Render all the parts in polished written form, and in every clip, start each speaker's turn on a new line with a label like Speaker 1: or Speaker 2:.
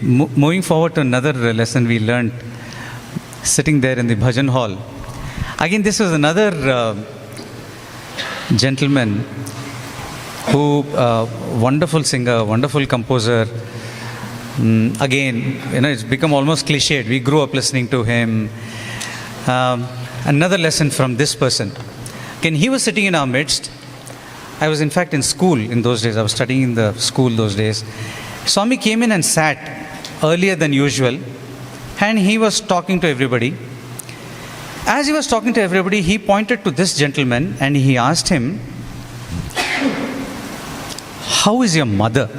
Speaker 1: Moving forward to another lesson we learned sitting there in the bhajan hall. Again, this was another gentleman who, wonderful singer, wonderful composer. Again, it's become almost cliched. We grew up listening to him. Another lesson from this person. Again, he was sitting in our midst. I was in fact in school in those days. I was studying in the school those days. Swami came in and sat earlier than usual, and he was talking to everybody. As he was talking to everybody, he pointed to this gentleman and he asked him, "How is your mother?"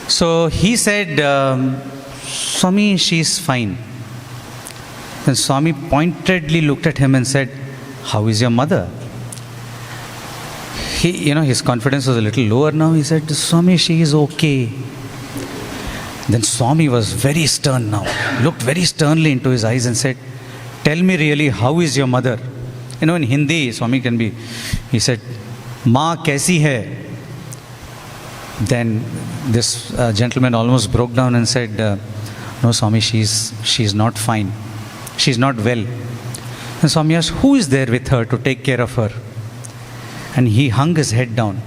Speaker 1: So he said, "Swami, she's fine." Then Swami pointedly looked at him and said, "How is your mother?" His confidence was a little lower now. He said, "Swami, she is okay." Then Swami was very stern now, looked very sternly into his eyes and said, "Tell me really, how is your mother?" In Hindi, Swami he said, "Maa kaisi hai?" Then this gentleman almost broke down and said, "No, Swami, she's not fine. She's not well." And Swami asked, "Who is there with her to take care of her?" And he hung his head down.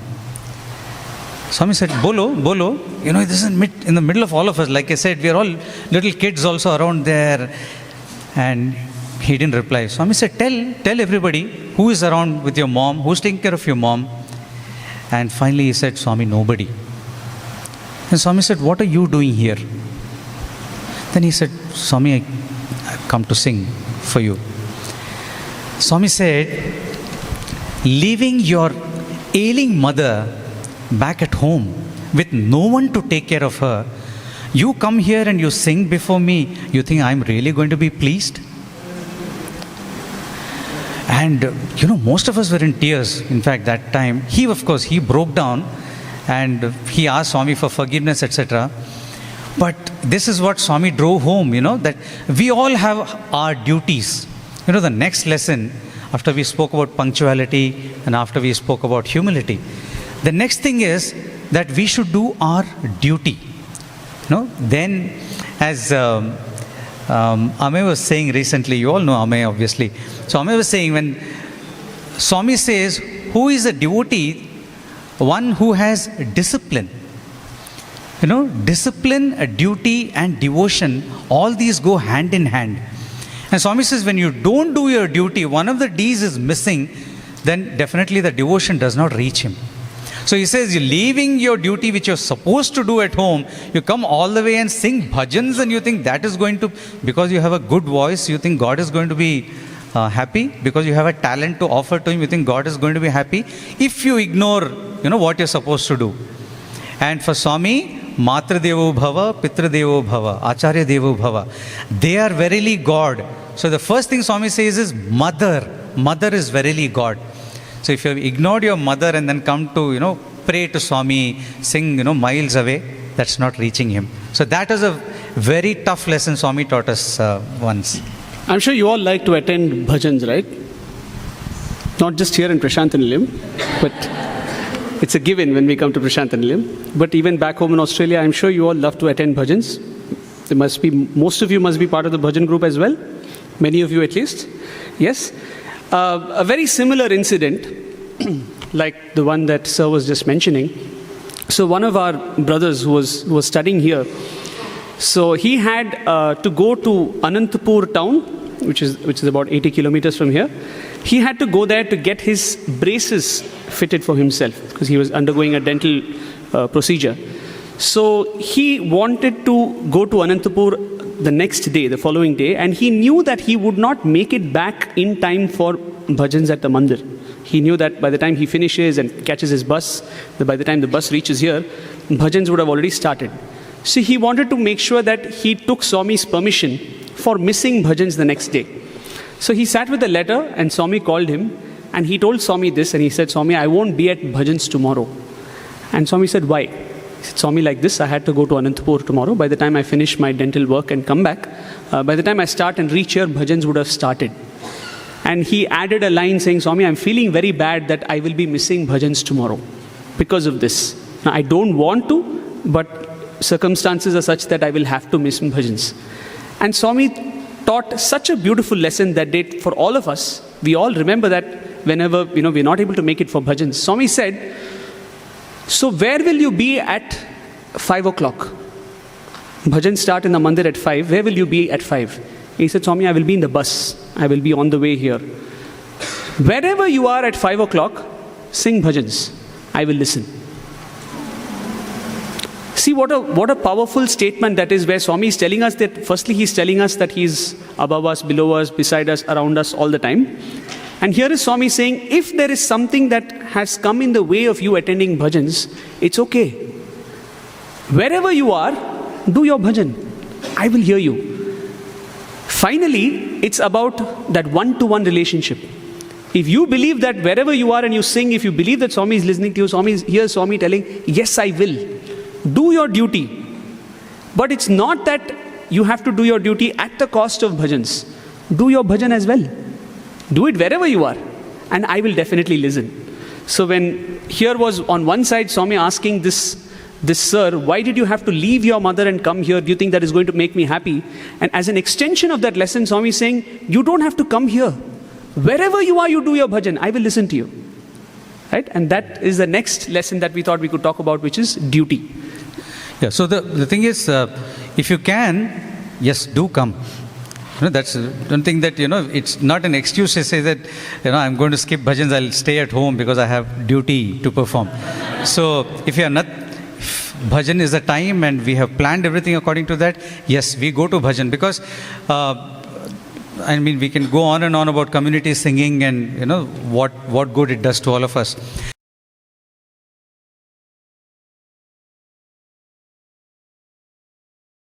Speaker 1: Swami said, "Bolo, bolo." This is in the middle of all of us. Like I said, we are all little kids also around there. And he didn't reply. Swami said, tell everybody who is around with your mom, who's taking care of your mom. And finally he said, "Swami, nobody." And Swami said, "What are you doing here?" Then he said, "Swami, I've come to sing for you." Swami said, "Leaving your ailing mother back at home with no one to take care of her, you come here and you sing before me. You think I'm really going to be pleased?" And most of us were in tears. In fact, that time, he broke down and he asked Swami for forgiveness, etc. But this is what Swami drove home, that we all have our duties. The next lesson, after we spoke about punctuality and after we spoke about humility, the next thing is that we should do our duty. Then, as Ame was saying recently, you all know Ame obviously. So Ame was saying, when Swami says, who is a devotee? One who has discipline. Discipline, duty and devotion, all these go hand in hand. And Swami says, when you don't do your duty, one of the D's is missing, then definitely the devotion does not reach him. So he says, you're leaving your duty which you're supposed to do at home, you come all the way and sing bhajans, and you think that is going to, because you have a good voice, you think God is going to be happy, because you have a talent to offer to him, you think God is going to be happy, if you ignore, what you're supposed to do. And for Swami, Matra Devo Bhava, Pitra Devo Bhava, Acharya Devo Bhava, they are verily God. So the first thing Swami says is mother. Mother is verily God. So if you have ignored your mother and then come to, pray to Swami, sing, miles away, that's not reaching him. So that is a very tough lesson Swami taught us once.
Speaker 2: I'm sure you all like to attend bhajans, right? Not just here in Prashantanilayam, but it's a given when we come to Prashantanilayam. But even back home in Australia, I'm sure you all love to attend bhajans. Most of you must be part of the bhajan group as well. Many of you at least. Yes? A very similar incident, like the one that Sir was just mentioning. So one of our brothers who was studying here, so he had to go to Anantapur town, which is about 80 kilometers from here. He had to go there to get his braces fitted for himself because he was undergoing a dental procedure. So he wanted to go to Anantapur the next day, the following day, and he knew that he would not make it back in time for bhajans at the mandir. He knew that by the time he finishes and catches his bus, by the time the bus reaches here, bhajans would have already started. So he wanted to make sure that he took Swami's permission for missing bhajans the next day. So he sat with a letter and Swami called him and he told Swami this, and he said, "Swami, I won't be at bhajans tomorrow." And Swami said, "Why?" He said, "Swami, like this, I had to go to Anantapur tomorrow. By the time I finish my dental work and come back, by the time I start and reach here, bhajans would have started." And he added a line saying, "Swami, I'm feeling very bad that I will be missing bhajans tomorrow because of this. Now, I don't want to, but circumstances are such that I will have to miss bhajans. And Swami taught such a beautiful lesson that day for all of us. We all remember that whenever we're not able to make it for bhajans. Swami said, so where will you be at 5 o'clock? Bhajans start in the mandir at 5. Where will you be at 5? He said, Swami, I will be in the bus. I will be on the way here. Wherever you are at 5 o'clock, sing bhajans. I will listen. See what a powerful statement that is, where Swami is telling us that, firstly, he's telling us that he's above us, below us, beside us, around us all the time. And here is Swami saying, if there is something that has come in the way of you attending bhajans, it's okay. Wherever you are, do your bhajan. I will hear you. Finally, it's about that one-to-one relationship. If you believe that wherever you are and you sing, if you believe that Swami is listening to you, here's Swami telling, yes, I will. Do your duty. But it's not that you have to do your duty at the cost of bhajans. Do your bhajan as well. Do it wherever you are. And I will definitely listen. So when here was on one side Swami asking this sir, why did you have to leave your mother and come here? Do you think that is going to make me happy? And as an extension of that lesson, Swami is saying, you don't have to come here. Wherever you are, you do your bhajan. I will listen to you. Right? And that is the next lesson that we thought we could talk about, which is duty.
Speaker 1: Yeah, so the thing is, if you can, yes, do come. Don't think that, it's not an excuse to say that, I'm going to skip bhajans, I'll stay at home because I have duty to perform. So if you are not, if bhajan is the time and we have planned everything according to that, yes, we go to bhajan because, we can go on and on about community singing and, what good it does to all of us.